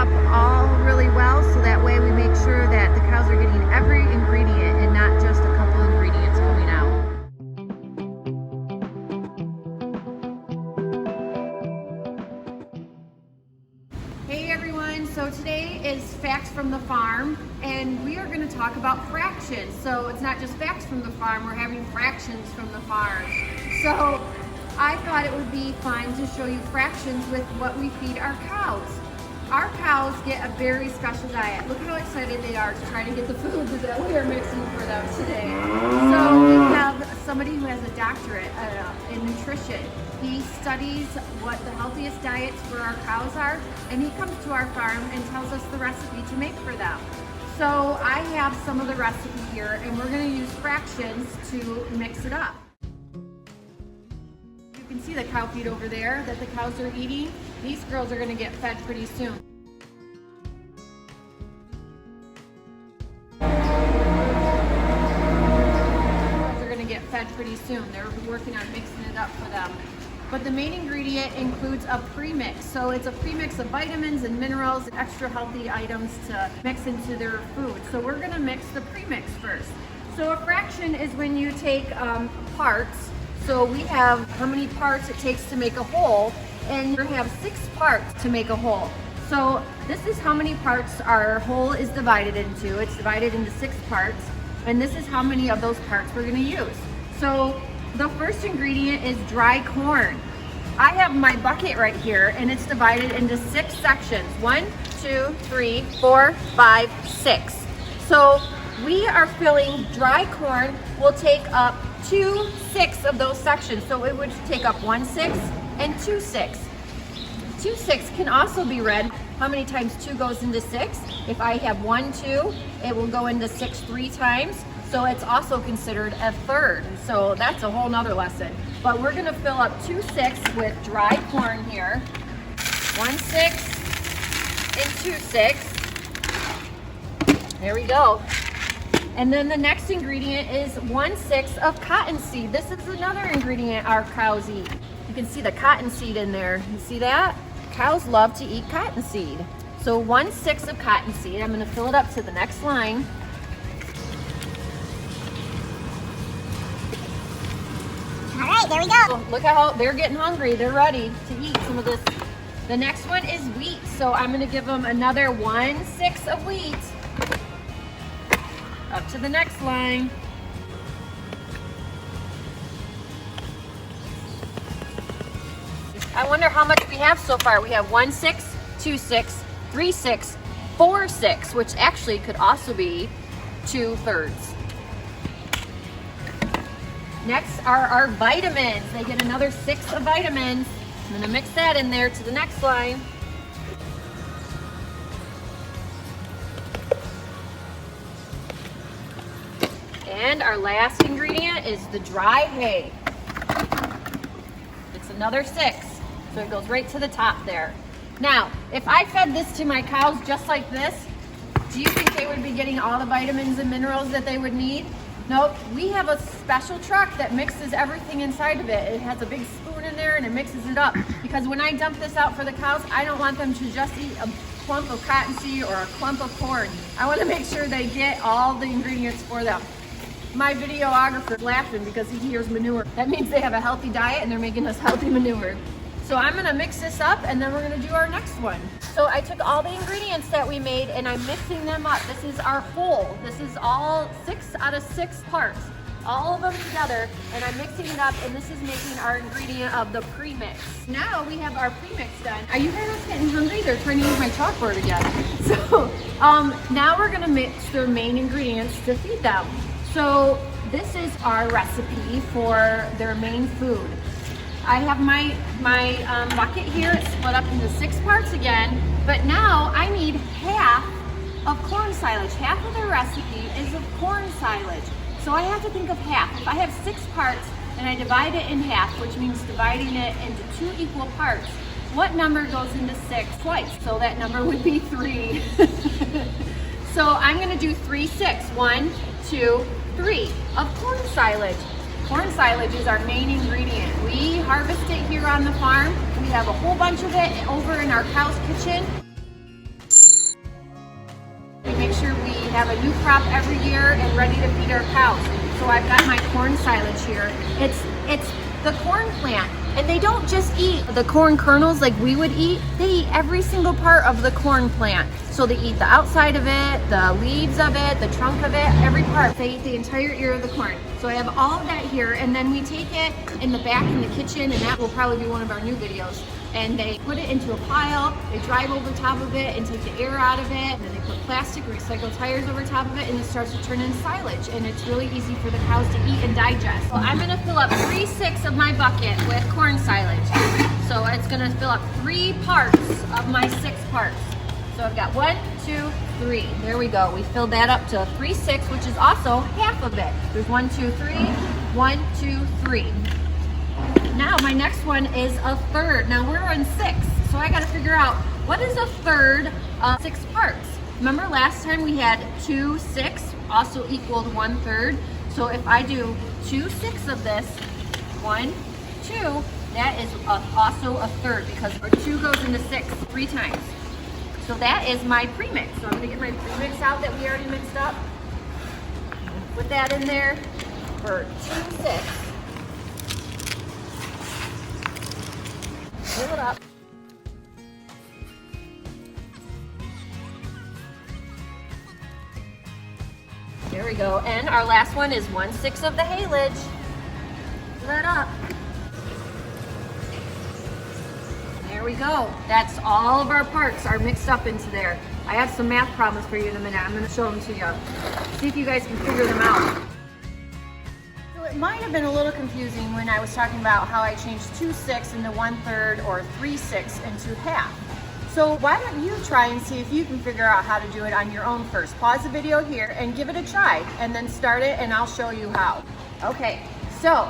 up all really well, so that way we make sure that the cows are getting every ingredient and not just a couple ingredients coming out. Hey everyone, so today is Facts from the Farm, and we are going to talk about fractions. So it's not just facts from the farm, we're having fractions from the farm. So I thought it would be fun to show you fractions with what we feed our cows. Our cows get a very special diet. Look how excited they are to try to get the food that we are mixing for them today. So we have somebody who has a doctorate in nutrition. He studies what the healthiest diets for our cows are, and he comes to our farm and tells us the recipe to make for them. So I have some of the recipe here, and we're going to use fractions to mix it up. You can see the cow feed over there that the cows are eating. These girls are going to get fed pretty soon. They're working on mixing it up for them. But the main ingredient includes a premix. So it's a premix of vitamins and minerals and extra healthy items to mix into their food. So we're going to mix the premix first. So a fraction is when you take parts. So we have how many parts it takes to make a whole, and we have 6 parts to make a whole. So this is how many parts our whole is divided into. It's divided into 6 parts, and this is how many of those parts we're going to use. So the first ingredient is dry corn. I have my bucket right here, and it's divided into 6 sections. 1, 2, 3, 4, 5, 6. So we are filling dry corn. Will take up 2/6 of those sections. So it would take up 1/6 and 2/6. 2/6 can also be read. How many times 2 goes into 6? If I have 1, 2, it will go into 6 3 times. So it's also considered a third. So that's a whole nother lesson. But we're gonna fill up 2/6 with dry corn here. 1/6 and 2/6. There we go. And then the next ingredient is 1/6 of cottonseed. This is another ingredient our cows eat. You can see the cottonseed in there. You see that? Cows love to eat cottonseed. So 1/6 of cottonseed. I'm gonna fill it up to the next line. All right, there we go. Look how they're getting hungry. They're ready to eat some of this. The next one is wheat. So I'm gonna give them another 1/6 of wheat. Up to the next line. I wonder how much we have so far. We have 1/6, 2/6, 3/6, 4/6, which actually could also be 2/3. Next are our vitamins. They get another 6 of vitamins. I'm gonna mix that in there to the next line. And our last ingredient is the dry hay. It's another 6, so it goes right to the top there. Now, if I fed this to my cows just like this, do you think they would be getting all the vitamins and minerals that they would need? Nope, we have a special truck that mixes everything inside of it. It has a big spoon in there and it mixes it up. Because when I dump this out for the cows, I don't want them to just eat a clump of cottonseed or a clump of corn. I want to make sure they get all the ingredients for them. My videographer's laughing because he hears manure. That means they have a healthy diet and they're making us healthy manure. So I'm gonna mix this up and then we're gonna do our next one. So I took all the ingredients that we made and I'm mixing them up. This is our whole. This is all 6 out of 6 parts. All of them together, and I'm mixing it up, and this is making our ingredient of the premix. Now we have our premix done. Are you guys getting hungry? They're trying to use my chalkboard again. So now we're gonna mix their main ingredients to feed them. So this is our recipe for their main food. I have my bucket here. It's split up into 6 parts again, but now I need half of corn silage. Half of the recipe is of corn silage. So I have to think of half. If I have 6 parts and I divide it in half, which means dividing it into 2 equal parts, what number goes into 6 twice? So that number would be 3. So I'm gonna do 3, 6. 1, 2, 3 of corn silage. Corn silage is our main ingredient. We harvest it here on the farm. We have a whole bunch of it over in our cow's kitchen. have a new crop every year and ready to feed our cows. So I've got my corn silage here. It's the corn plant. And they don't just eat the corn kernels like we would eat, they eat every single part of the corn plant. So they eat the outside of it, the leaves of it, the trunk of it, every part. They eat the entire ear of the corn. So I have all of that here, and then we take it in the back in the kitchen, and that will probably be one of our new videos. And they put it into a pile, they drive over top of it and take the air out of it, and then they put plastic, recycled tires over top of it, and it starts to turn into silage. And it's really easy for the cows to eat and digest. Well, I'm gonna fill up 3/6 of my bucket with corn silage. So it's gonna fill up 3 parts of my 6 parts. So I've got 1, 2, 3. There we go. We filled that up to 3/6, which is also half of it. There's 1, 2, 3, 1, 2, 3. Now my next one is a third. Now we're on 6, so I gotta figure out what is a third of 6 parts. Remember last time we had 2 6 also equaled 1/3. So if I do 2 6 of this, 1, 2, that is also a third because our 2 goes into 6 3 times. So that is my premix. So I'm gonna get my premix out that we already mixed up. Put that in there for 2 6. Fill it up. There we go. And our last one is 1/6 of the haylage. Fill that up. There we go. That's all of our parts are mixed up into there. I have some math problems for you in a minute. I'm going to show them to you. See if you guys can figure them out. So it might have been a little confusing when I was talking about how I changed 2 6 into 1/3 or 3 6 into half. So why don't you try and see if you can figure out how to do it on your own first. Pause the video here and give it a try and then start it and I'll show you how. Okay, so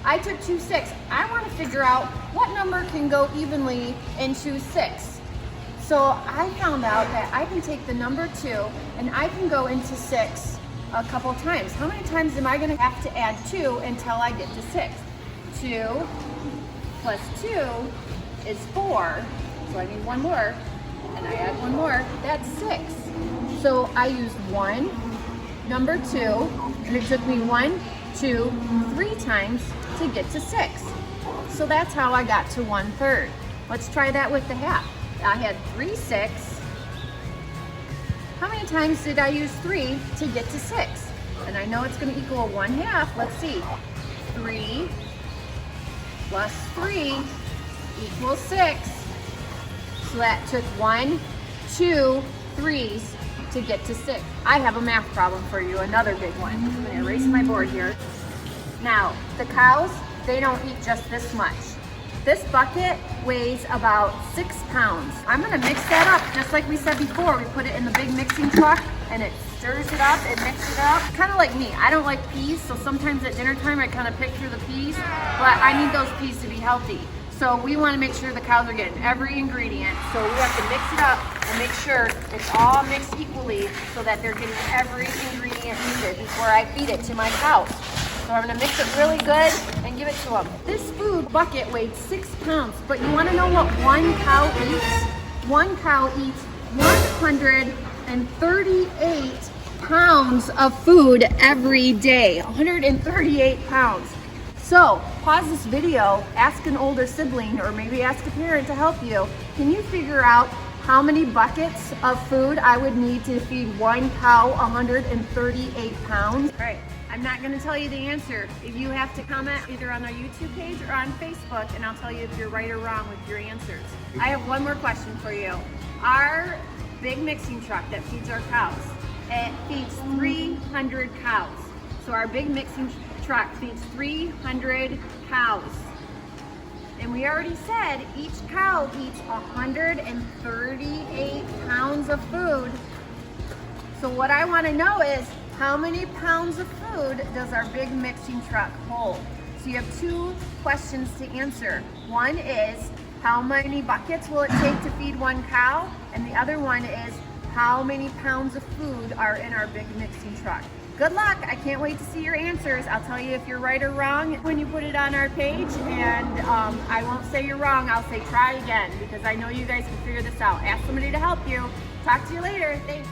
I took 2 6. I want to figure out what number can go evenly into 6. So I found out that I can take the number 2 and I can go into 6 a couple times. How many times am I going to have to add 2 until I get to 6? 2 plus 2 is 4. So I need 1 more, and I add 1 more, that's 6. So I used 1, number 2, and it took me 1, 2, 3 times to get to 6. So that's how I got to 1/3. Let's try that with the half. I had 3 6. How many times did I use 3 to get to 6? And I know it's going to equal 1/2. Let's see. 3 plus 3 equals 6. So that took 1, 2, 3s to get to 6. I have a math problem for you, another big one. I'm going to erase my board here. Now, the cows, they don't eat just this much. This bucket weighs about 6 pounds. I'm going to mix that up just like we said before. We put it in the big mixing truck and it stirs it up and mixes it up. Kind of like me. I don't like peas, so sometimes at dinner time I kind of pick through the peas, but I need those peas to be healthy. So we want to make sure the cows are getting every ingredient. So we have to mix it up and make sure it's all mixed equally so that they're getting every ingredient needed before I feed it to my cows. So I'm going to mix it really good and give it to them. This food bucket weighed 6 pounds, but you want to know what one cow eats? One cow eats 138 pounds of food every day. 138 pounds. So pause this video, ask an older sibling or maybe ask a parent to help you. Can you figure out how many buckets of food I would need to feed one cow 138 pounds? All right, I'm not gonna tell you the answer. If you have to comment either on our YouTube page or on Facebook and I'll tell you if you're right or wrong with your answers. I have one more question for you. Our big mixing truck that feeds our cows, it feeds 300 cows. So our big mixing truck feeds 300 cows. And we already said each cow eats 138 pounds of food. So what I want to know is how many pounds of food does our big mixing truck hold? So you have 2 questions to answer. One is how many buckets will it take to feed one cow? And the other one is how many pounds of food are in our big mixing truck? Good luck. I can't wait to see your answers. I'll tell you if you're right or wrong when you put it on our page, and I won't say you're wrong. I'll say try again because I know you guys can figure this out. Ask somebody to help you. Talk to you later. Thanks.